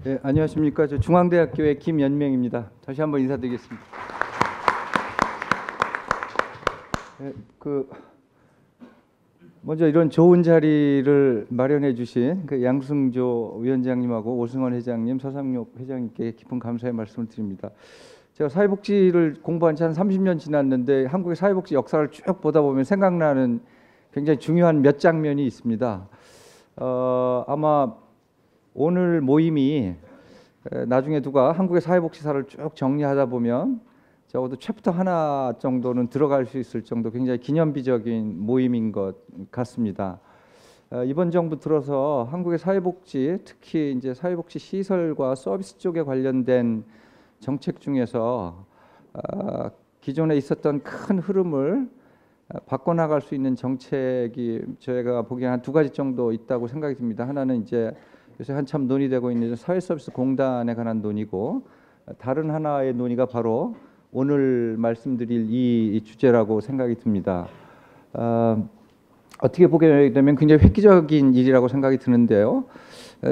네, 안녕하십니까. 저 중앙대학교의 김연명입니다. 다시 한번 인사드리겠습니다. 네, 먼저 이런 좋은 자리를 마련해 주신 그 양승조 위원장님하고 오승원 회장님, 서상엽 회장님께 깊은 감사의 말씀을 드립니다. 제가 사회복지를 공부한 지 한 30년 지났는데 한국의 사회복지 역사를 쭉 보다 보면 생각나는 굉장히 중요한 몇 장면이 있습니다. 아마 오늘 모임이 나중에 누가 한국의 사회복지사를 쭉 정리하다 보면 적어도 챕터 하나 정도는 들어갈 수 있을 정도 굉장히 기념비적인 모임인 것 같습니다. 이번 정부 들어서 한국의 사회복지, 특히 이제 사회복지 시설과 서비스 쪽에 관련된 정책 중에서 기존에 있었던 큰 흐름을 바꿔나갈 수 있는 정책이 저희가 보기엔 한 두 가지 정도 있다고 생각이 듭니다. 하나는 이제 요새 한참 논의되고 있는 사회서비스 공단에 관한 논의고, 다른 하나의 논의가 바로 오늘 말씀드릴 이 주제라고 생각이 듭니다. 어떻게 보게 되면 굉장히 획기적인 일이라고 생각이 드는데요.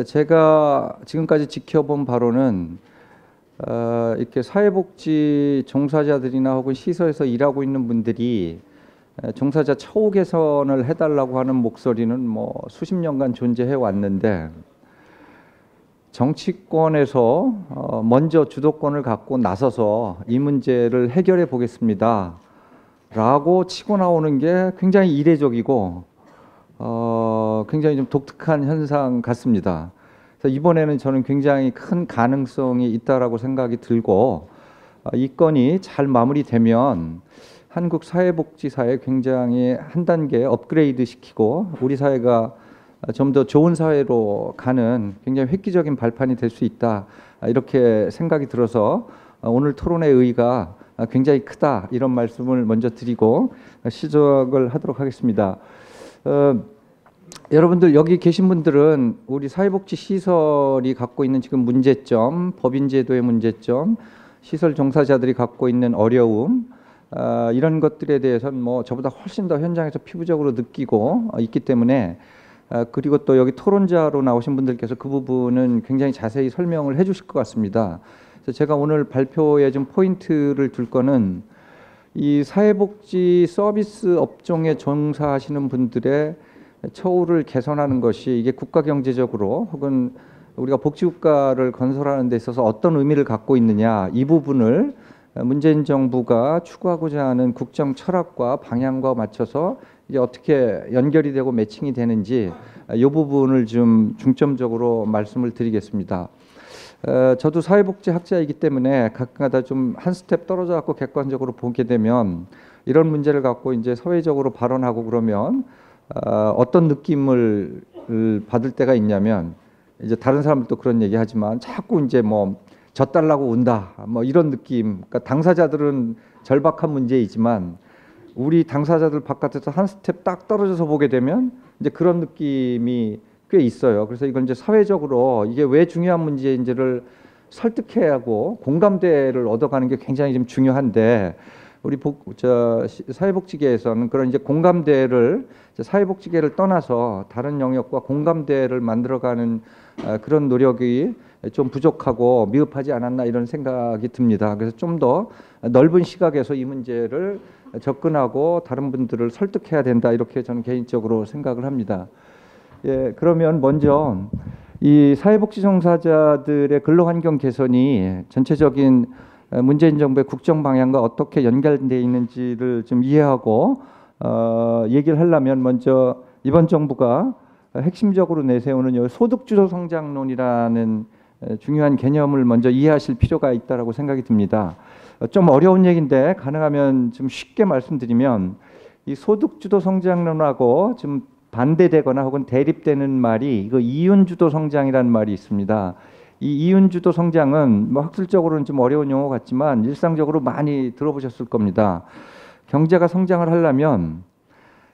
제가 지금까지 지켜본 바로는 이렇게 사회복지 종사자들이나 혹은 시설에서 일하고 있는 분들이 종사자 처우 개선을 해달라고 하는 목소리는 뭐 수십 년간 존재해 왔는데, 정치권에서 먼저 주도권을 갖고 나서서 이 문제를 해결해 보겠습니다 라고 치고 나오는 게 굉장히 이례적이고 굉장히 좀 독특한 현상 같습니다. 그래서 이번에는 저는 굉장히 큰 가능성이 있다라고 생각이 들고, 이 건이 잘 마무리되면 한국 사회복지사에 굉장히 한 단계 업그레이드 시키고 우리 사회가 좀 더 좋은 사회로 가는 굉장히 획기적인 발판이 될 수 있다, 이렇게 생각이 들어서 오늘 토론의 의의가 굉장히 크다, 이런 말씀을 먼저 드리고 시작을 하도록 하겠습니다. 여러분들 여기 계신 분들은 우리 사회복지 시설이 갖고 있는 지금 문제점, 법인제도의 문제점, 시설 종사자들이 갖고 있는 어려움, 이런 것들에 대해서는 뭐 저보다 훨씬 더 현장에서 피부적으로 느끼고 있기 때문에, 그리고 또 여기 토론자로 나오신 분들께서 그 부분은 굉장히 자세히 설명을 해주실 것 같습니다. 그래서 제가 오늘 발표에 좀 포인트를 둘 거는 이 사회복지 서비스 업종에 종사하시는 분들의 처우를 개선하는 것이 이게 국가 경제적으로 혹은 우리가 복지국가를 건설하는 데 있어서 어떤 의미를 갖고 있느냐, 이 부분을 문재인 정부가 추구하고자 하는 국정 철학과 방향과 맞춰서 이제 어떻게 연결이 되고 매칭이 되는지, 이 부분을 좀 중점적으로 말씀을 드리겠습니다. 저도 사회복지 학자이기 때문에 가끔가다 좀 한 스텝 떨어져 갖고 객관적으로 보게 되면 이런 문제를 갖고 이제 사회적으로 발언하고 그러면 어떤 느낌을 받을 때가 있냐면, 이제 다른 사람들도 그런 얘기하지만 자꾸 이제 뭐 져달라고 운다, 뭐 이런 느낌. 그러니까 당사자들은 절박한 문제이지만 우리 당사자들 바깥에서 한 스텝 딱 떨어져서 보게 되면 이제 그런 느낌이 꽤 있어요. 그래서 이건 이제 사회적으로 이게 왜 중요한 문제인지를 설득해야 하고 공감대를 얻어가는 게 굉장히 좀 중요한데, 우리 사회복지계에서는 그런 이제 공감대를, 사회복지계를 떠나서 다른 영역과 공감대를 만들어가는 그런 노력이 좀 부족하고 미흡하지 않았나, 이런 생각이 듭니다. 그래서 좀 더 넓은 시각에서 이 문제를 접근하고 다른 분들을 설득해야 된다, 이렇게 저는 개인적으로 생각을 합니다. 예, 그러면 먼저 이 사회복지 종사자들의 근로환경 개선이 전체적인 문재인 정부의 국정 방향과 어떻게 연결되어 있는지를 좀 이해하고 얘기를 하려면, 먼저 이번 정부가 핵심적으로 내세우는 소득주도 성장론이라는 중요한 개념을 먼저 이해하실 필요가 있다라고 생각이 듭니다. 좀 어려운 얘기인데 가능하면 좀 쉽게 말씀드리면, 이 소득주도 성장론하고 좀 반대되거나 혹은 대립되는 말이 이거 이윤주도 성장이라는 말이 있습니다. 이 이윤주도 성장은 뭐 학술적으로는 좀 어려운 용어 같지만 일상적으로 많이 들어보셨을 겁니다. 경제가 성장을 하려면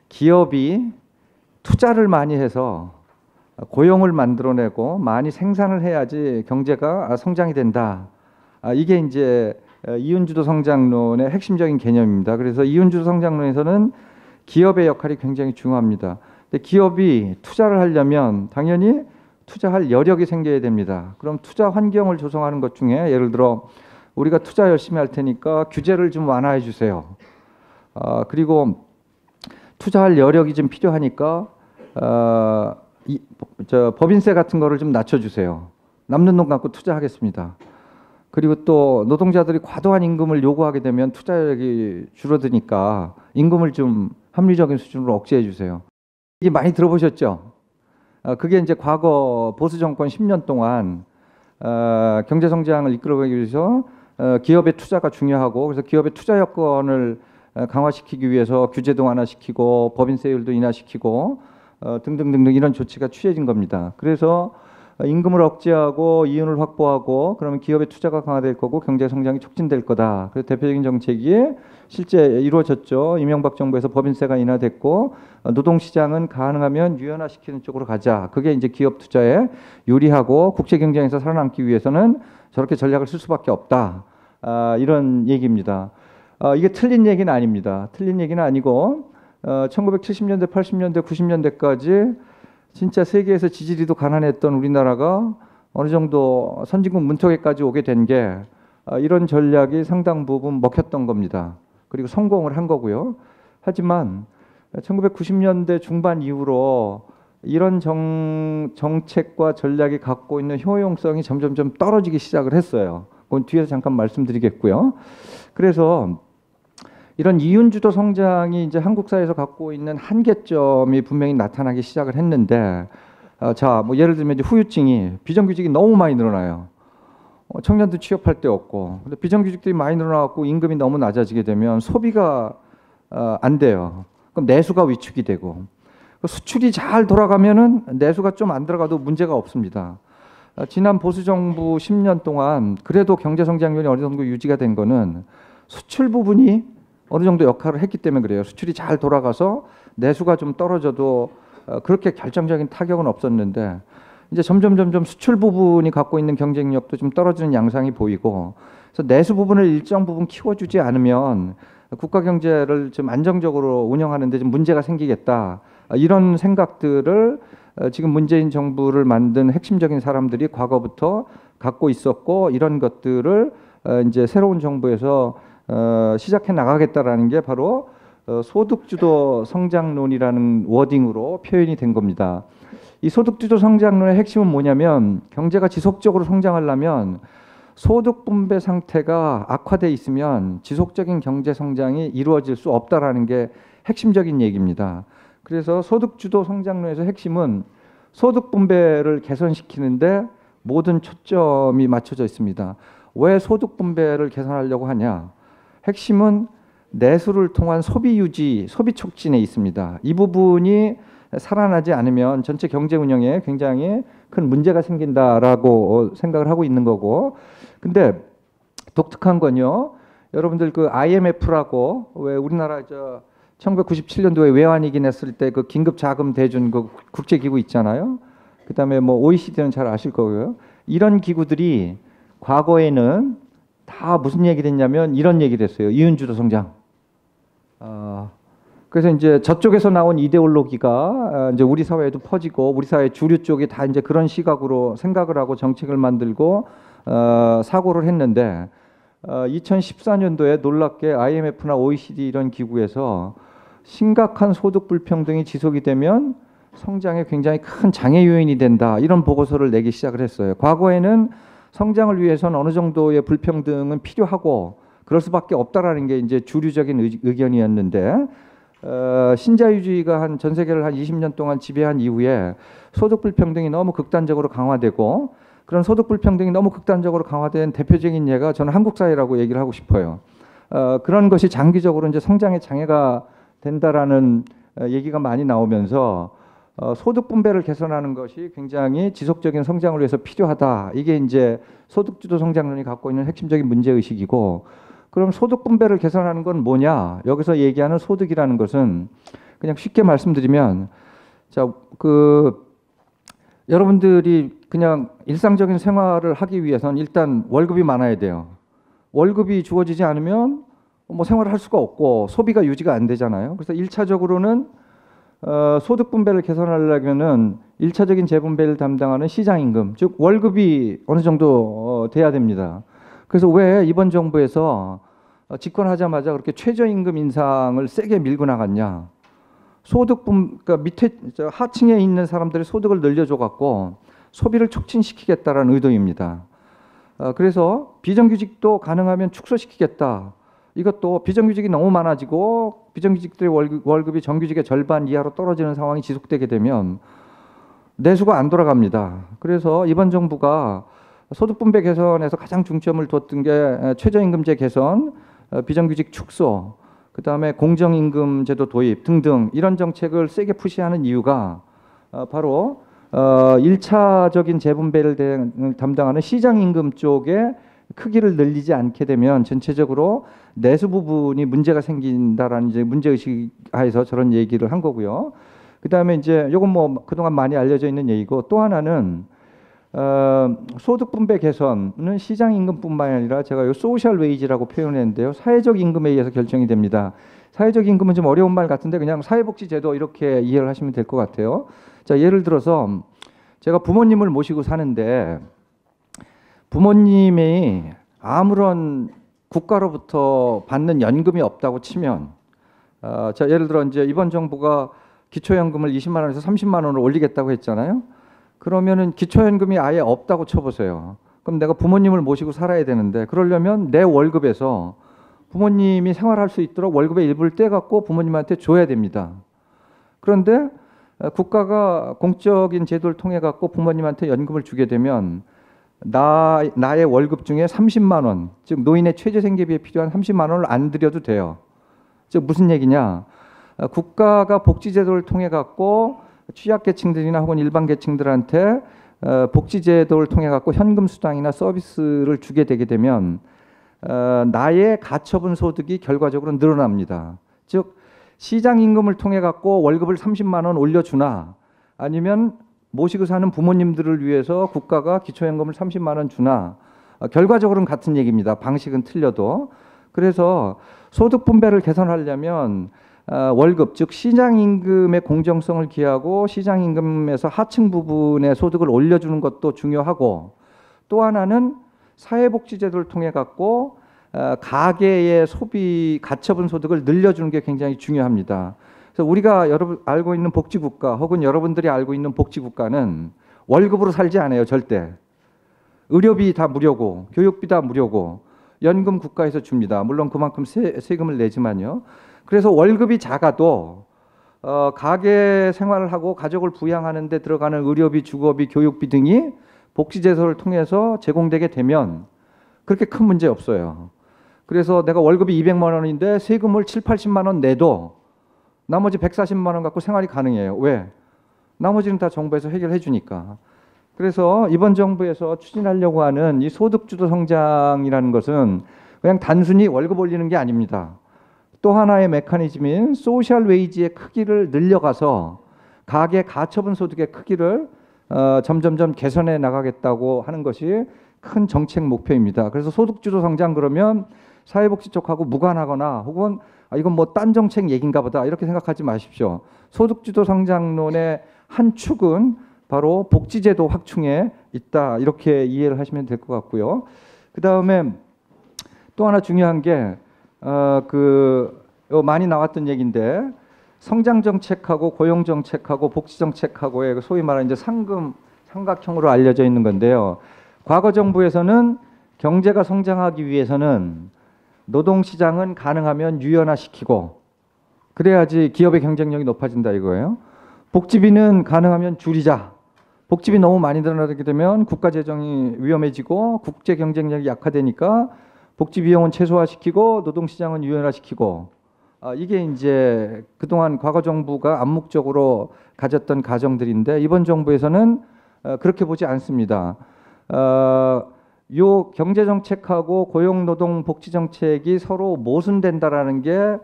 기업이 투자를 많이 해서 고용을 만들어내고 많이 생산을 해야지 경제가 성장이 된다. 이게 이제 이윤주도 성장론의 핵심적인 개념입니다. 그래서 이윤주도 성장론에서는 기업의 역할이 굉장히 중요합니다. 근데 기업이 투자를 하려면 당연히 투자할 여력이 생겨야 됩니다. 그럼 투자 환경을 조성하는 것 중에 예를 들어 우리가 투자 열심히 할 테니까 규제를 좀 완화해 주세요. 그리고 투자할 여력이 좀 필요하니까 법인세 같은 거를 좀 낮춰주세요. 남는 돈 갖고 투자하겠습니다. 그리고 또 노동자들이 과도한 임금을 요구하게 되면 투자력이 줄어드니까 임금을 좀 합리적인 수준으로 억제해 주세요. 이게 많이 들어보셨죠? 그게 이제 과거 보수 정권 10년 동안 경제 성장을 이끌어가기 위해서 기업의 투자가 중요하고 그래서 기업의 투자 여건을 강화시키기 위해서 규제도 완화시키고 법인세율도 인하시키고 등등등등 이런 조치가 취해진 겁니다. 그래서 임금을 억제하고 이윤을 확보하고 그러면 기업의 투자가 강화될 거고 경제 성장이 촉진될 거다. 그래서 대표적인 정책이 실제 이루어졌죠. 이명박 정부에서 법인세가 인하됐고 노동시장은 가능하면 유연화시키는 쪽으로 가자. 그게 이제 기업 투자에 유리하고 국제 경쟁에서 살아남기 위해서는 저렇게 전략을 쓸 수밖에 없다. 이런 얘기입니다. 이게 틀린 얘기는 아닙니다. 틀린 얘기는 아니고 1970년대, 80년대, 90년대까지 진짜 세계에서 지지리도 가난했던 우리나라가 어느 정도 선진국 문턱에까지 오게 된 게 이런 전략이 상당 부분 먹혔던 겁니다. 그리고 성공을 한 거고요. 하지만 1990년대 중반 이후로 이런 정책과 전략이 갖고 있는 효용성이 점점점 떨어지기 시작을 했어요. 그건 뒤에서 잠깐 말씀드리겠고요. 그래서 이런 이윤주도 성장이 이제 한국 사회에서 갖고 있는 한계점이 분명히 나타나기 시작을 했는데, 뭐 예를 들면 이제 후유증이 비정규직이 너무 많이 늘어나요. 청년들 취업할 데 없고, 근데 비정규직들이 많이 늘어나고 임금이 너무 낮아지게 되면 소비가 안 돼요. 그럼 내수가 위축이 되고, 수출이 잘 돌아가면은 내수가 좀 안 들어가도 문제가 없습니다. 지난 보수 정부 10년 동안 그래도 경제 성장률이 어느 정도 유지가 된 거는 수출 부분이 어느 정도 역할을 했기 때문에 그래요. 수출이 잘 돌아가서 내수가 좀 떨어져도 그렇게 결정적인 타격은 없었는데 이제 점점 수출 부분이 갖고 있는 경쟁력도 좀 떨어지는 양상이 보이고 그래서 내수 부분을 일정 부분 키워주지 않으면 국가 경제를 좀 안정적으로 운영하는 데 좀 문제가 생기겠다. 이런 생각들을 지금 문재인 정부를 만든 핵심적인 사람들이 과거부터 갖고 있었고 이런 것들을 이제 새로운 정부에서 시작해 나가겠다라는 게 바로 소득주도 성장론이라는 워딩으로 표현이 된 겁니다. 이 소득주도 성장론의 핵심은 뭐냐면 경제가 지속적으로 성장하려면 소득 분배 상태가 악화돼 있으면 지속적인 경제 성장이 이루어질 수 없다라는 게 핵심적인 얘기입니다. 그래서 소득주도 성장론에서 핵심은 소득 분배를 개선시키는데 모든 초점이 맞춰져 있습니다. 왜 소득 분배를 개선하려고 하냐? 핵심은 내수를 통한 소비 유지, 소비 촉진에 있습니다. 이 부분이 살아나지 않으면 전체 경제 운영에 굉장히 큰 문제가 생긴다라고 생각을 하고 있는 거고. 근데 독특한 건요. 여러분들 그 IMF라고 왜 우리나라 1997년도에 외환위기 냈을 때 그 긴급 자금 대준 그 국제기구 있잖아요. 그다음에 뭐 OECD는 잘 아실 거고요. 이런 기구들이 과거에는 다 무슨 얘기를 했냐면 이런 얘기를 했어요. 이윤주도 성장. 그래서 이제 저쪽에서 나온 이데올로기가 이제 우리 사회에도 퍼지고 우리 사회 주류 쪽이 다 이제 그런 시각으로 생각을 하고 정책을 만들고 사고를 했는데 2014년도에 놀랍게 IMF나 OECD 이런 기구에서 심각한 소득 불평등이 지속이 되면 성장에 굉장히 큰 장애 요인이 된다. 이런 보고서를 내기 시작을 했어요. 과거에는 성장을 위해서는 어느 정도의 불평등은 필요하고 그럴 수밖에 없다라는 게 이제 주류적인 의견이었는데 신자유주의가 한 전 세계를 한 20년 동안 지배한 이후에 소득 불평등이 너무 극단적으로 강화되고 그런 소득 불평등이 너무 극단적으로 강화된 대표적인 예가 저는 한국 사회라고 얘기를 하고 싶어요. 그런 것이 장기적으로 이제 성장에 장애가 된다라는 얘기가 많이 나오면서 소득 분배를 개선하는 것이 굉장히 지속적인 성장을 위해서 필요하다. 이게 이제 소득주도 성장론이 갖고 있는 핵심적인 문제 의식이고, 그럼 소득 분배를 개선하는 건 뭐냐? 여기서 얘기하는 소득이라는 것은 그냥 쉽게 말씀드리면, 여러분들이 그냥 일상적인 생활을 하기 위해서는 일단 월급이 많아야 돼요. 월급이 주어지지 않으면 뭐 생활을 할 수가 없고 소비가 유지가 안 되잖아요. 그래서 1차적으로는 소득 분배를 개선하려면은 1차적인 재분배를 담당하는 시장 임금, 즉 월급이 어느 정도 돼야 됩니다. 그래서 왜 이번 정부에서 집권하자마자 그렇게 최저임금 인상을 세게 밀고 나갔냐? 그러니까 밑에 하층에 있는 사람들의 소득을 늘려줘 갖고 소비를 촉진시키겠다라는 의도입니다. 그래서 비정규직도 가능하면 축소시키겠다. 이것도 비정규직이 너무 많아지고 비정규직들의 월급이 정규직의 절반 이하로 떨어지는 상황이 지속되게 되면 내수가 안 돌아갑니다. 그래서 이번 정부가 소득 분배 개선에서 가장 중점을 뒀던 게 최저임금제 개선, 비정규직 축소, 그다음에 공정임금 제도 도입 등등 이런 정책을 세게 푸시하는 이유가 바로 1차적인 재분배를 담당하는 시장임금 쪽에 크기를 늘리지 않게 되면 전체적으로 내수 부분이 문제가 생긴다라는 이제 문제의식 하에서 저런 얘기를 한 거고요. 그다음에 이제 요건 뭐 그동안 많이 알려져 있는 얘기고, 또 하나는 소득 분배 개선은 시장 임금뿐만 아니라 제가 요 소셜 웨이지라고 표현했는데요. 사회적 임금에 의해서 결정이 됩니다. 사회적 임금은 좀 어려운 말 같은데 그냥 사회복지 제도 이렇게 이해를 하시면 될 것 같아요. 자, 예를 들어서 제가 부모님을 모시고 사는데 부모님이 아무런 국가로부터 받는 연금이 없다고 치면, 자, 예를 들어 이제 이번 정부가 기초연금을 20만 원에서 30만 원을 올리겠다고 했잖아요. 그러면은 기초연금이 아예 없다고 쳐보세요. 그럼 내가 부모님을 모시고 살아야 되는데, 그러려면 내 월급에서 부모님이 생활할 수 있도록 월급의 일부를 떼갖고 부모님한테 줘야 됩니다. 그런데 국가가 공적인 제도를 통해 갖고 부모님한테 연금을 주게 되면 나의 월급 중에 30만 원, 즉 노인의 최저 생계비에 필요한 30만 원을 안 드려도 돼요. 즉 무슨 얘기냐? 국가가 복지제도를 통해 갖고 취약계층들이나 혹은 일반 계층들한테 복지제도를 통해 갖고 현금 수당이나 서비스를 주게 되게 되면 나의 가처분 소득이 결과적으로 늘어납니다. 즉 시장 임금을 통해 갖고 월급을 30만 원 올려주나, 아니면 모시고 사는 부모님들을 위해서 국가가 기초연금을 30만 원 주나, 결과적으로는 같은 얘기입니다. 방식은 틀려도. 그래서 소득 분배를 개선하려면 월급, 즉 시장임금의 공정성을 기하고 시장임금에서 하층 부분의 소득을 올려주는 것도 중요하고, 또 하나는 사회복지제도를 통해 갖고 가계의 소비 가처분 소득을 늘려주는 게 굉장히 중요합니다. 그래서 우리가 여러분 알고 있는 복지국가 혹은 여러분들이 알고 있는 복지국가는 월급으로 살지 않아요. 절대. 의료비 다 무료고 교육비 다 무료고 연금 국가에서 줍니다. 물론 그만큼 세금을 내지만요. 그래서 월급이 작아도 가계 생활을 하고 가족을 부양하는 데 들어가는 의료비, 주거비, 교육비 등이 복지제도를 통해서 제공되게 되면 그렇게 큰 문제 없어요. 그래서 내가 월급이 200만 원인데 세금을 7, 80만 원 내도 나머지 140만 원 갖고 생활이 가능해요. 왜? 나머지는 다 정부에서 해결해 주니까. 그래서 이번 정부에서 추진하려고 하는 이 소득주도 성장이라는 것은 그냥 단순히 월급 올리는 게 아닙니다. 또 하나의 메커니즘인 소셜 웨이지의 크기를 늘려가서 가계 가처분 소득의 크기를 점점점 개선해 나가겠다고 하는 것이 큰 정책 목표입니다. 그래서 소득주도 성장 그러면 사회복지 쪽하고 무관하거나 혹은 이건 뭐 딴 정책 얘기인가 보다 이렇게 생각하지 마십시오. 소득주도 성장론의 한 축은 바로 복지제도 확충에 있다, 이렇게 이해를 하시면 될 것 같고요. 그 다음에 또 하나 중요한 게 많이 나왔던 얘기인데, 성장 정책하고 고용 정책하고 복지 정책하고의 소위 말하는 이제 삼각형으로 알려져 있는 건데요. 과거 정부에서는 경제가 성장하기 위해서는 노동 시장은 가능하면 유연화시키고 그래야지 기업의 경쟁력이 높아진다 이거예요. 복지비는 가능하면 줄이자. 복지비 너무 많이 늘어나게 되면 국가 재정이 위험해지고 국제 경쟁력이 약화되니까 복지 비용은 최소화시키고 노동 시장은 유연화시키고, 이게 이제 그동안 과거 정부가 암묵적으로 가졌던 가정들인데 이번 정부에서는 그렇게 보지 않습니다. 요 경제 정책하고 고용 노동 복지 정책이 서로 모순된다라는 게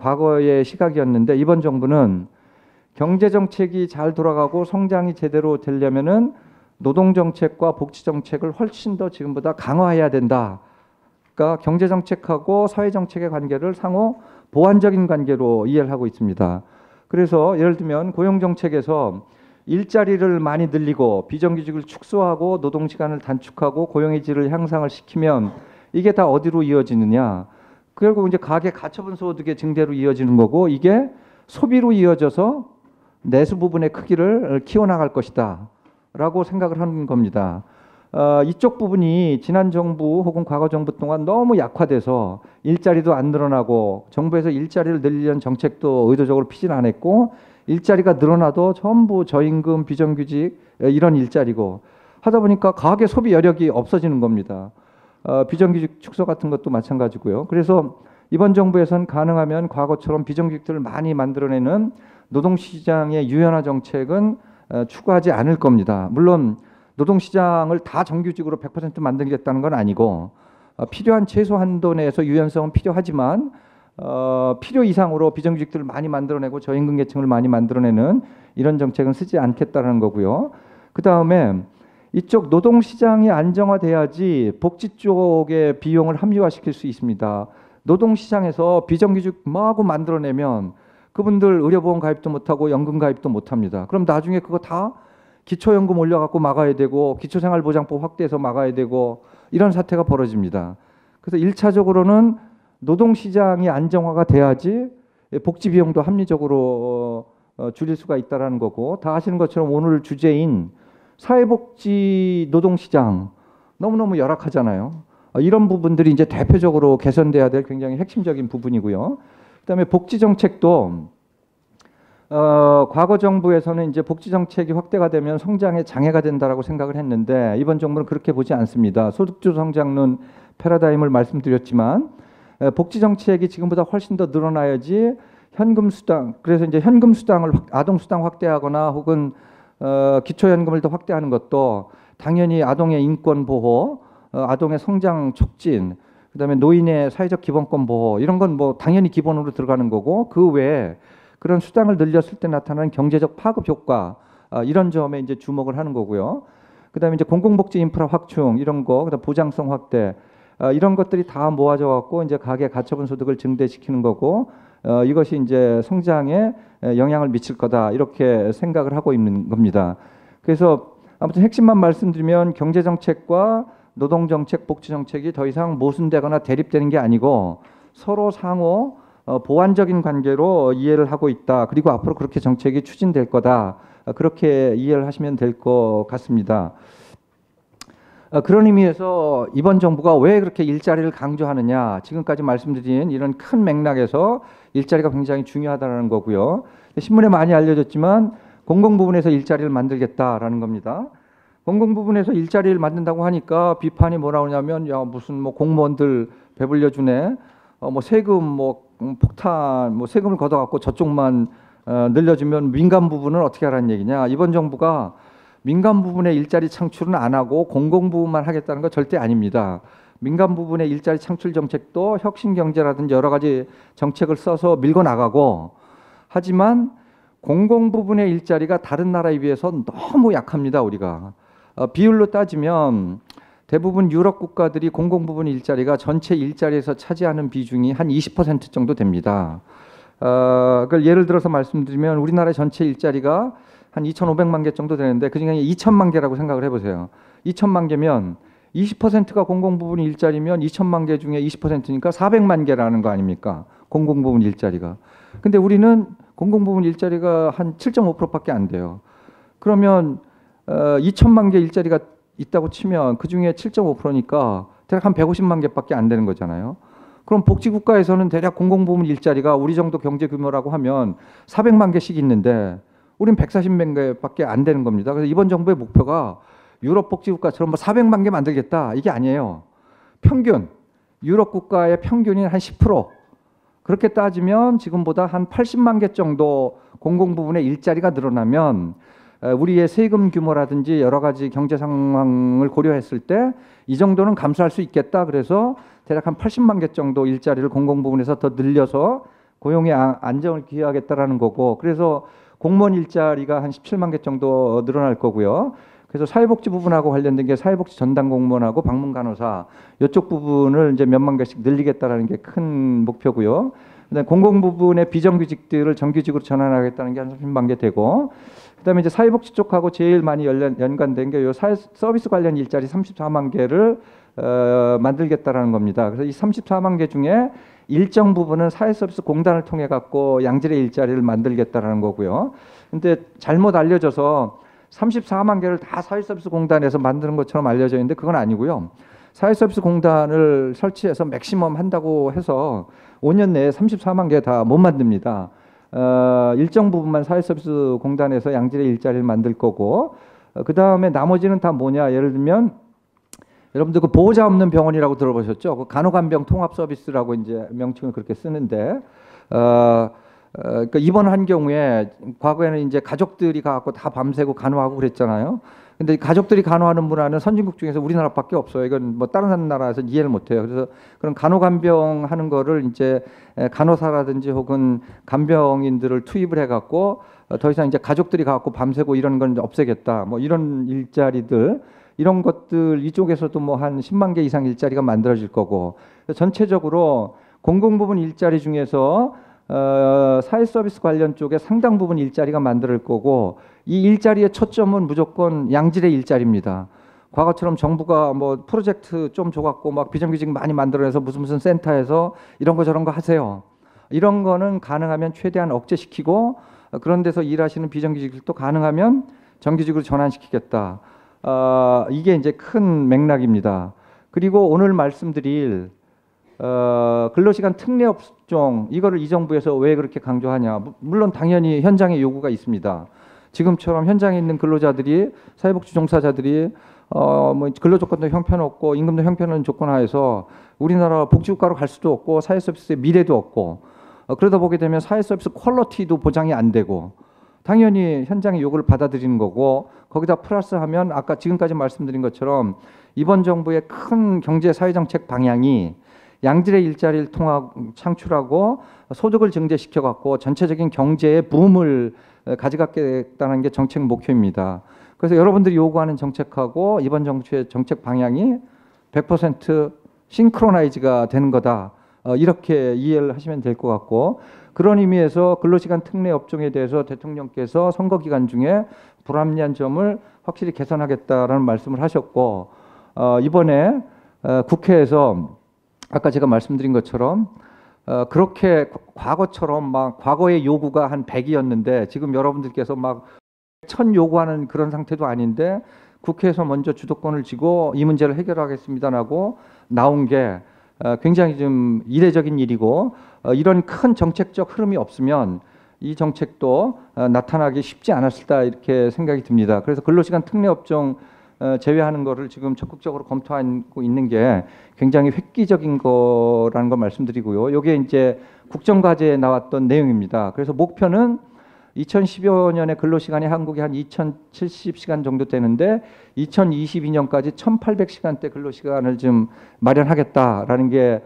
과거의 시각이었는데, 이번 정부는 경제 정책이 잘 돌아가고 성장이 제대로 되려면은 노동 정책과 복지 정책을 훨씬 더 지금보다 강화해야 된다. 그러니까 경제 정책하고 사회 정책의 관계를 상호 보완적인 관계로 이해를 하고 있습니다. 그래서 예를 들면 고용정책에서 일자리를 많이 늘리고 비정규직을 축소하고 노동시간을 단축하고 고용의 질을 향상을 시키면 이게 다 어디로 이어지느냐. 결국 이제 가계 가처분 소득의 증대로 이어지는 거고 이게 소비로 이어져서 내수 부분의 크기를 키워나갈 것이다 라고 생각을 하는 겁니다. 이쪽 부분이 지난 정부 혹은 과거 정부 동안 너무 약화돼서 일자리도 안 늘어나고 정부에서 일자리를 늘리려는 정책도 의도적으로 피진 않았고 일자리가 늘어나도 전부 저임금 비정규직 이런 일자리고 하다 보니까 가계 소비 여력이 없어지는 겁니다. 비정규직 축소 같은 것도 마찬가지고요. 그래서 이번 정부에서는 가능하면 과거처럼 비정규직들을 많이 만들어내는 노동시장의 유연화 정책은 추구하지 않을 겁니다. 물론 노동시장을 다 정규직으로 100% 만들겠다는 건 아니고 필요한 최소 한도 내에서 유연성은 필요하지만 필요 이상으로 비정규직들을 많이 만들어내고 저임금 계층을 많이 만들어내는 이런 정책은 쓰지 않겠다는 거고요. 그 다음에 이쪽 노동시장이 안정화돼야지 복지 쪽의 비용을 합리화시킬 수 있습니다. 노동시장에서 비정규직 마구 만들어내면 그분들 의료보험 가입도 못하고 연금 가입도 못합니다. 그럼 나중에 그거 다 기초연금 올려갖고 막아야 되고 기초생활보장법 확대해서 막아야 되고 이런 사태가 벌어집니다. 그래서 1차적으로는 노동시장이 안정화가 돼야지 복지 비용도 합리적으로 줄일 수가 있다는 거고 다 아시는 것처럼 오늘 주제인 사회복지 노동시장 너무너무 열악하잖아요. 이런 부분들이 이제 대표적으로 개선돼야 될 굉장히 핵심적인 부분이고요. 그다음에 복지 정책도 과거 정부에서는 이제 복지 정책이 확대가 되면 성장에 장애가 된다라고 생각을 했는데 이번 정부는 그렇게 보지 않습니다. 소득주 성장론 패러다임을 말씀드렸지만 복지 정책이 지금보다 훨씬 더 늘어나야지 현금 수당 그래서 이제 현금 수당을 아동 수당 확대하거나 혹은 기초연금을 더 확대하는 것도 당연히 아동의 인권 보호, 아동의 성장 촉진, 그다음에 노인의 사회적 기본권 보호 이런 건 뭐 당연히 기본으로 들어가는 거고 그 외에 그런 수당을 늘렸을 때 나타나는 경제적 파급 효과 이런 점에 이제 주목을 하는 거고요. 그다음에 이제 공공복지 인프라 확충 이런 거, 그다음 보장성 확대 이런 것들이 다 모아져 갖고 이제 가계 가처분 소득을 증대시키는 거고 이것이 이제 성장에 영향을 미칠 거다 이렇게 생각을 하고 있는 겁니다. 그래서 아무튼 핵심만 말씀드리면 경제 정책과 노동 정책, 복지 정책이 더 이상 모순되거나 대립되는 게 아니고 서로 상호 보완적인 관계로 이해를 하고 있다. 그리고 앞으로 그렇게 정책이 추진될 거다. 그렇게 이해를 하시면 될 것 같습니다. 그런 의미에서 이번 정부가 왜 그렇게 일자리를 강조하느냐. 지금까지 말씀드린 이런 큰 맥락에서 일자리가 굉장히 중요하다는 거고요. 신문에 많이 알려졌지만 공공 부분에서 일자리를 만들겠다라는 겁니다. 공공 부분에서 일자리를 만든다고 하니까 비판이 뭐라 오냐면 야 무슨 뭐 공무원들 배불려 주네. 뭐 세금 뭐 폭탄 뭐 세금을 걷어갖고 저쪽만 늘려주면 민간 부분은 어떻게 하라는 얘기냐. 이번 정부가 민간 부분의 일자리 창출은 안 하고 공공 부분만 하겠다는 거 절대 아닙니다. 민간 부분의 일자리 창출 정책도 혁신 경제라든지 여러 가지 정책을 써서 밀고 나가고 하지만 공공 부분의 일자리가 다른 나라에 비해서 너무 약합니다. 우리가 비율로 따지면 대부분 유럽 국가들이 공공 부분 일자리가 전체 일자리에서 차지하는 비중이 한 20% 정도 됩니다. 그걸 예를 들어서 말씀드리면 우리나라 전체 일자리가 한 2,500만 개 정도 되는데 그중에 2천만 개라고 생각을 해보세요. 2천만 개면 20%가 공공 부분 일자리면 2천만 개 중에 20%니까 400만 개라는 거 아닙니까? 공공 부분 일자리가. 근데 우리는 공공 부분 일자리가 한 7.5%밖에 안 돼요. 그러면 2천만 개 일자리가 있다고 치면 그중에 7.5%니까 대략 한 150만 개밖에 안 되는 거잖아요. 그럼 복지국가에서는 대략 공공부문 일자리가 우리 정도 경제 규모라고 하면 400만 개씩 있는데 우린 140만 개밖에 안 되는 겁니다. 그래서 이번 정부의 목표가 유럽 복지국가처럼 뭐 400만 개 만들겠다 이게 아니에요. 평균 유럽 국가의 평균이 한 10%. 그렇게 따지면 지금보다 한 80만 개 정도 공공부문의 일자리가 늘어나면 우리의 세금 규모라든지 여러 가지 경제 상황을 고려했을 때 이 정도는 감수할 수 있겠다. 그래서 대략 한 80만 개 정도 일자리를 공공부문에서 더 늘려서 고용의 안정을 기여하겠다라는 거고 그래서 공무원 일자리가 한 17만 개 정도 늘어날 거고요. 그래서 사회복지 부분하고 관련된 게 사회복지 전담 공무원하고 방문 간호사 이쪽 부분을 이제 몇만 개씩 늘리겠다라는 게 큰 목표고요. 그다음에 공공 부분의 비정규직들을 정규직으로 전환하겠다는 게 한 30만 개 되고, 그다음에 이제 사회복지 쪽하고 제일 많이 연관된 게 요 사회 서비스 관련 일자리 34만 개를 만들겠다라는 겁니다. 그래서 이 34만 개 중에 일정 부분은 사회서비스 공단을 통해 갖고 양질의 일자리를 만들겠다라는 거고요. 근데 잘못 알려져서 34만 개를 다 사회서비스 공단에서 만드는 것처럼 알려져 있는데 그건 아니고요. 사회서비스 공단을 설치해서 맥시멈 한다고 해서 5년 내에 34만 개 다 못 만듭니다. 일정 부분만 사회서비스 공단에서 양질의 일자리를 만들 거고, 그 다음에 나머지는 다 뭐냐? 예를 들면 여러분들 그 보호자 없는 병원이라고 들어보셨죠? 그 간호간병 통합 서비스라고 이제 명칭을 그렇게 쓰는데, 그러니까 입원한 경우에 과거에는 이제 가족들이 가고 다 밤새고 간호하고 그랬잖아요. 근데 가족들이 간호하는 문화는 선진국 중에서 우리나라밖에 없어요. 이건 뭐 다른 나라에서 이해를 못해요. 그래서 그런 간호간병 하는 거를 이제 간호사라든지 혹은 간병인들을 투입을 해갖고 더 이상 이제 가족들이 가갖고 밤새고 이런 건 이제 없애겠다. 뭐 이런 일자리들, 이런 것들 이쪽에서도 뭐 한 10만 개 이상 일자리가 만들어질 거고, 전체적으로 공공부문 일자리 중에서 사회 서비스 관련 쪽에 상당 부분 일자리가 만들 거고, 이 일자리의 초점은 무조건 양질의 일자리입니다. 과거처럼 정부가 뭐 프로젝트 좀 줘갖고 막 비정규직 많이 만들어내서 무슨 센터에서 이런 거 저런 거 하세요. 이런 거는 가능하면 최대한 억제시키고, 그런 데서 일하시는 비정규직들도 가능하면 정규직으로 전환시키겠다. 이게 이제 큰 맥락입니다. 그리고 오늘 말씀드릴 근로시간 특례 업종, 이거를 이 정부에서 왜 그렇게 강조하냐? 물론 당연히 현장에 요구가 있습니다. 지금처럼 현장에 있는 근로자들이, 사회복지 종사자들이 뭐 근로 조건도 형편없고 임금도 형편없는 조건 하에서 우리나라 복지국가로 갈 수도 없고 사회서비스의 미래도 없고, 그러다 보게 되면 사회서비스 퀄리티도 보장이 안 되고, 당연히 현장의 요구를 받아들이는 거고, 거기다 플러스하면 아까 지금까지 말씀드린 것처럼 이번 정부의 큰 경제 사회정책 방향이 양질의 일자리를 창출하고 소득을 증대시켜 갖고 전체적인 경제의 붐을 가져가겠다는 게 정책 목표입니다. 그래서 여러분들이 요구하는 정책하고 이번 정부의 정책 방향이 100% 싱크로나이즈가 되는 거다. 이렇게 이해를 하시면 될 것 같고, 그런 의미에서 근로시간 특례 업종에 대해서 대통령께서 선거 기간 중에 불합리한 점을 확실히 개선하겠다라는 말씀을 하셨고, 이번에 국회에서 아까 제가 말씀드린 것처럼 그렇게 과거처럼 막 과거의 요구가 한 100이었는데 지금 여러분들께서 막 1000 요구하는 그런 상태도 아닌데 국회에서 먼저 주도권을 쥐고 이 문제를 해결하겠습니다라고 나온 게 굉장히 좀 이례적인 일이고, 이런 큰 정책적 흐름이 없으면 이 정책도 나타나기 쉽지 않았을까 이렇게 생각이 듭니다. 그래서 근로시간 특례 업종 제외하는 거를 지금 적극적으로 검토하고 있는 게 굉장히 획기적인 거라는 걸 말씀드리고요. 이게 이제 국정과제에 나왔던 내용입니다. 그래서 목표는 2015년에 근로시간이 한국이 한 2070시간 정도 되는데 2022년까지 1800시간대 근로시간을 좀 마련하겠다라는 게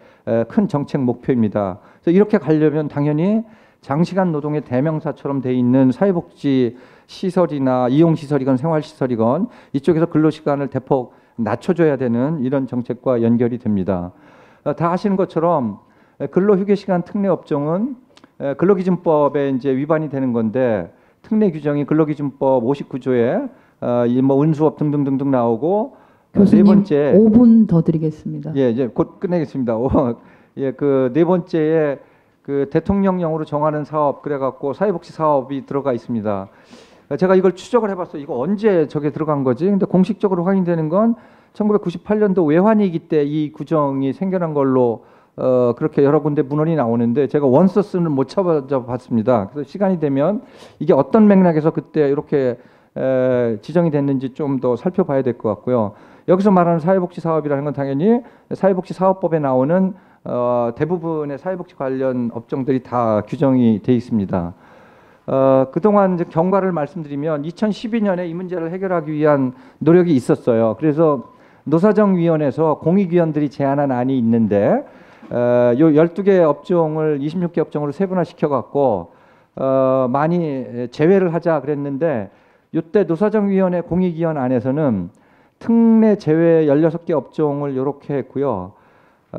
큰 정책 목표입니다. 그래서 이렇게 가려면 당연히 장시간 노동의 대명사처럼 돼 있는 사회복지 시설이나 이용시설이건 생활시설이건 이쪽에서 근로시간을 대폭 낮춰줘야 되는 이런 정책과 연결이 됩니다. 다 아시는 것처럼 근로휴게시간 특례 업종은 근로기준법에 이제 위반이 되는 건데, 특례 규정이 근로기준법 59조에 뭐 운수업 등등등등 나오고, 교수님, 네 번째 5분 더 드리겠습니다. 예, 이제 곧 끝내겠습니다. 예, 그 네 번째에 그 대통령령으로 정하는 사업 그래갖고 사회복지 사업이 들어가 있습니다. 제가 이걸 추적을 해봤어요. 이거 언제 저게 들어간 거지? 근데 공식적으로 확인되는 건 1998년도 외환위기 때 이 규정이 생겨난 걸로 그렇게 여러 군데 문헌이 나오는데 제가 원소스는 못 찾아봤습니다. 그래서 시간이 되면 이게 어떤 맥락에서 그때 이렇게 지정이 됐는지 좀 더 살펴봐야 될 것 같고요. 여기서 말하는 사회복지 사업이라는 건 당연히 사회복지 사업법에 나오는 대부분의 사회복지 관련 업종들이 다 규정이 돼 있습니다. 그동안 이제 경과를 말씀드리면 2012년에 이 문제를 해결하기 위한 노력이 있었어요. 그래서 노사정위원회에서 공익위원들이 제안한 안이 있는데 요 12개 업종을 26개 업종으로 세분화시켜 갖고 많이 제외를 하자 그랬는데, 이때 노사정위원회 공익위원 안에서는 특례 제외 16개 업종을 이렇게 했고요.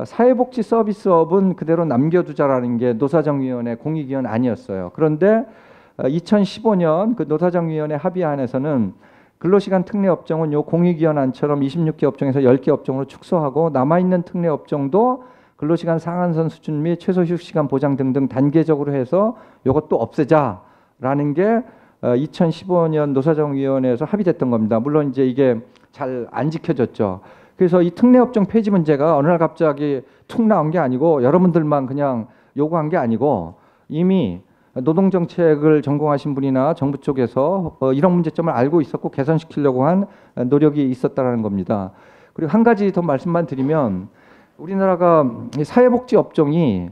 사회복지 서비스업은 그대로 남겨두자라는 게 노사정위원회 공익위원 아니었어요. 그런데 2015년 그 노사정위원회 합의안에서는 근로시간 특례 업종은 요 공익위원안처럼 26개 업종에서 10개 업종으로 축소하고 남아있는 특례 업종도 근로시간 상한선 수준 및 최소 휴식시간 보장 등등 단계적으로 해서 요것도 없애자라는 게 2015년 노사정위원회에서 합의됐던 겁니다. 물론 이제 이게 잘 안 지켜졌죠. 그래서 이 특례 업종 폐지 문제가 어느 날 갑자기 툭 나온 게 아니고 여러분들만 그냥 요구한 게 아니고 이미 노동정책을 전공하신 분이나 정부 쪽에서 이런 문제점을 알고 있었고 개선시키려고 한 노력이 있었다는 겁니다. 그리고 한 가지 더 말씀만 드리면 우리나라가 사회복지 업종이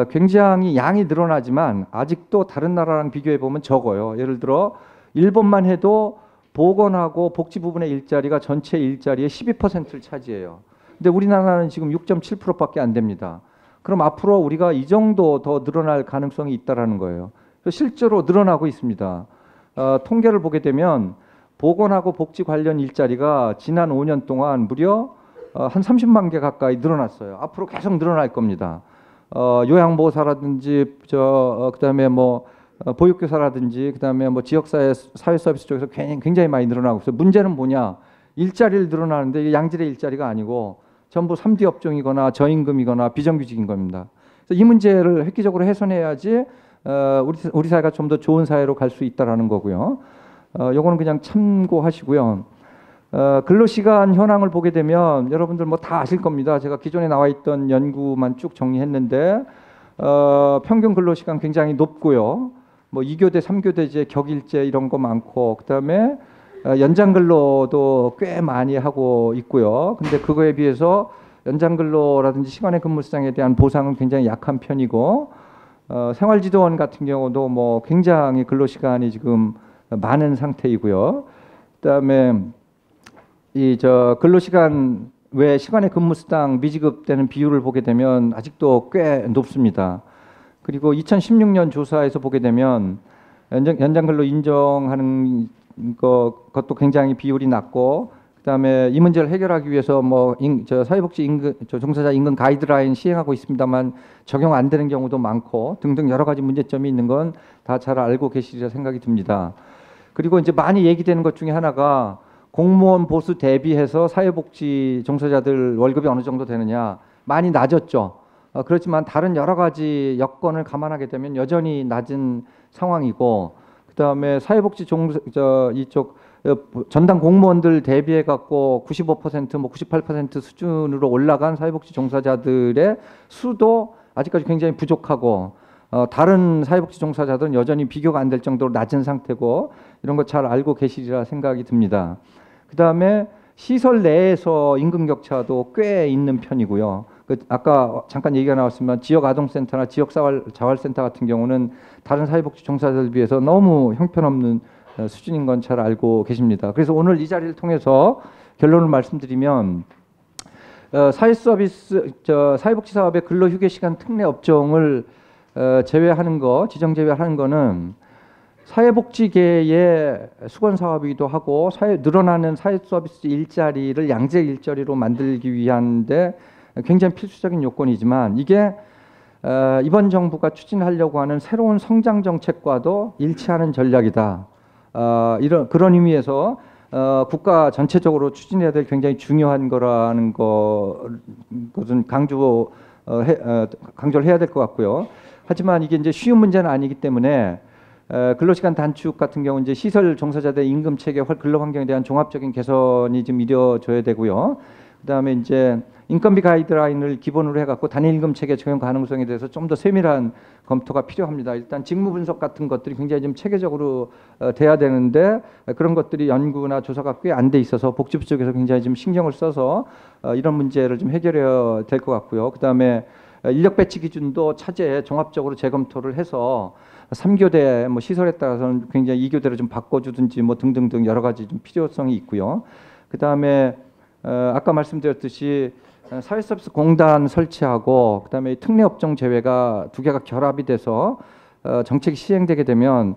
굉장히 양이 늘어나지만 아직도 다른 나라랑 비교해 보면 적어요. 예를 들어 일본만 해도 보건하고 복지 부분의 일자리가 전체 일자리의 12%를 차지해요. 근데 우리나라는 지금 6.7%밖에 안 됩니다. 그럼 앞으로 우리가 이 정도 더 늘어날 가능성이 있다라는 거예요. 실제로 늘어나고 있습니다. 통계를 보게 되면 보건하고 복지 관련 일자리가 지난 5년 동안 무려 한 30만 개 가까이 늘어났어요. 앞으로 계속 늘어날 겁니다. 요양보호사라든지 그다음에 뭐 보육교사라든지 그다음에 뭐 지역사회 사회 서비스 쪽에서 굉장히 많이 늘어나고 있어요. 문제는 뭐냐? 일자리를 늘어나는데 이게 양질의 일자리가 아니고 전부 3D 업종이거나 저임금이거나 비정규직인 겁니다. 그래서 이 문제를 획기적으로 해소해야지 우리 사회가 좀 더 좋은 사회로 갈 수 있다라는 거고요. 요거는 그냥 참고하시고요. 근로시간 현황을 보게 되면 여러분들 뭐 다 아실 겁니다. 제가 기존에 나와 있던 연구만 쭉 정리했는데 평균 근로시간 굉장히 높고요. 뭐 2교대, 3교대제, 격일제 이런 거 많고 그다음에 연장근로도 꽤 많이 하고 있고요. 근데 그거에 비해서 연장근로라든지 시간의 근무수당에 대한 보상은 굉장히 약한 편이고 생활지도원 같은 경우도 뭐 굉장히 근로시간이 지금 많은 상태이고요. 그다음에 근로시간 외 시간의 근무수당 미지급되는 비율을 보게 되면 아직도 꽤 높습니다. 그리고 2016년 조사에서 보게 되면 연장근로 인정하는 것도 굉장히 비율이 낮고 그다음에 이 문제를 해결하기 위해서 뭐 사회복지 종사자 임금 가이드라인 시행하고 있습니다만 적용 안 되는 경우도 많고 등등 여러 가지 문제점이 있는 건 다 잘 알고 계시리라 생각이 듭니다. 그리고 이제 많이 얘기되는 것 중에 하나가 공무원 보수 대비해서 사회복지 종사자들 월급이 어느 정도 되느냐 많이 낮았죠. 그렇지만 다른 여러 가지 여건을 감안하게 되면 여전히 낮은 상황이고 그다음에 사회복지 이쪽 전담 공무원들 대비해 갖고 95% 뭐 98% 수준으로 올라간 사회복지 종사자들의 수도 아직까지 굉장히 부족하고 다른 사회복지 종사자들은 여전히 비교가 안 될 정도로 낮은 상태고 이런 거 잘 알고 계시리라 생각이 듭니다. 그다음에 시설 내에서 임금 격차도 꽤 있는 편이고요. 아까 잠깐 얘기가 나왔지만 지역아동센터나 지역자활센터 같은 경우는 다른 사회복지 종사자들 비해서 너무 형편없는 수준인 건 잘 알고 계십니다. 그래서 오늘 이 자리를 통해서 결론을 말씀드리면 사회복지 사업의 근로휴게시간 특례 업종을 제외하는 거, 지정 제외하는 거는 사회복지계의 수건 사업이기도 하고 늘어나는 사회 서비스 일자리를 양질 일자리로 만들기 위한데 굉장히 필수적인 요건이지만 이게 이번 정부가 추진하려고 하는 새로운 성장 정책과도 일치하는 전략이다. 그런 의미에서 국가 전체적으로 추진해야 될 굉장히 중요한 거라는 것은 강조를 해야 될 것 같고요. 하지만 이게 이제 쉬운 문제는 아니기 때문에 근로시간 단축 같은 경우 이제 시설 종사자들 임금 체계, 근로 환경에 대한 종합적인 개선이 좀 이루어져야 되고요. 그다음에 이제 인건비 가이드라인을 기본으로 해갖고 단일 임금 체계 적용 가능성에 대해서 좀 더 세밀한 검토가 필요합니다. 일단 직무 분석 같은 것들이 굉장히 좀 체계적으로 돼야 되는데 그런 것들이 연구나 조사가 꽤 안 돼 있어서 복지부 쪽에서 굉장히 좀 신경을 써서 이런 문제를 좀 해결해야 될 것 같고요. 그다음에 인력 배치 기준도 차제에 종합적으로 재검토를 해서 3교대 뭐 시설에 따라서는 굉장히 2교대로 좀 바꿔주든지 뭐 등등등 여러 가지 좀 필요성이 있고요. 그다음에 아까 말씀드렸듯이 사회서비스 공단 설치하고 그다음에 특례 업종 제외가 두 개가 결합이 돼서 정책이 시행되게 되면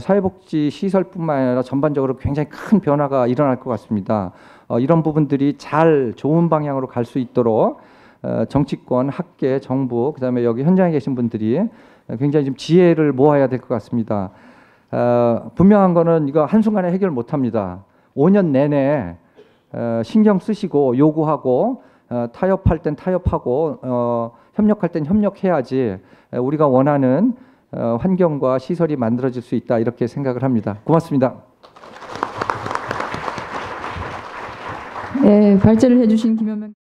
사회복지 시설뿐만 아니라 전반적으로 굉장히 큰 변화가 일어날 것 같습니다. 이런 부분들이 잘 좋은 방향으로 갈 수 있도록 정치권, 학계, 정부, 그다음에 여기 현장에 계신 분들이 굉장히 좀 지혜를 모아야 될 것 같습니다. 분명한 거는 이거 한순간에 해결 못합니다. 5년 내내 신경 쓰시고 요구하고 타협할 땐 타협하고 협력할 땐 협력해야지 우리가 원하는 환경과 시설이 만들어질 수 있다 이렇게 생각을 합니다. 고맙습니다. 네, 발제를 해주신 김현명